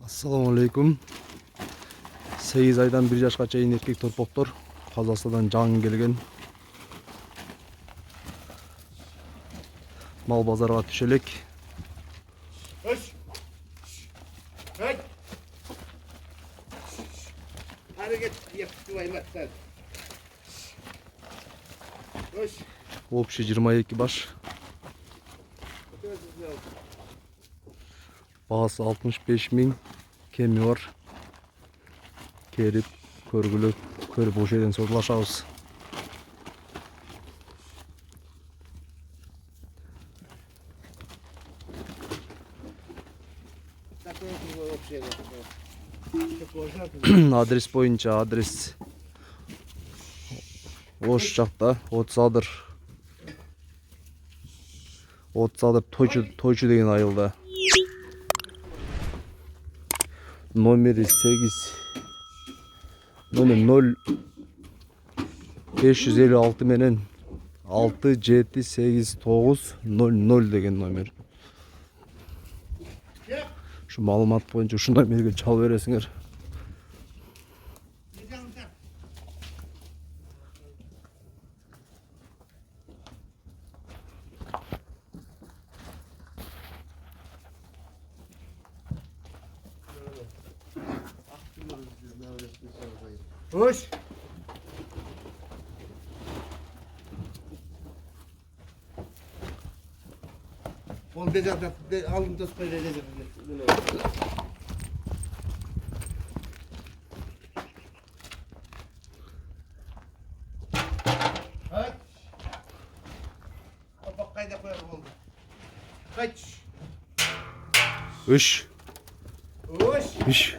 Assalamualaikum. 8 aydan 1 yaşқа чейин эркек торпоктор Казакстандан жаңы келген. Мал базарга түшелек. Общий 22 баш. Бағасы 65 000, кеми бар. Керіп, көргілі, көріп о жерден саудалашабыз. Адрес бойынша адрес Ош жақта 30 адыр Тойчу деген айылда. Номері 0 556 менен 67890 деген номер. Şu маалымат боюнча ушундай номерге чалып бересиңер. Hoş. Onu bezakta aldım da sprey edeceğim. Kaç. Bak kayda koyalım oldu. Kaç. Üç. Hoş. Üç.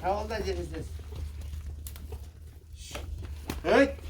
Havaldan ceviz. Evet.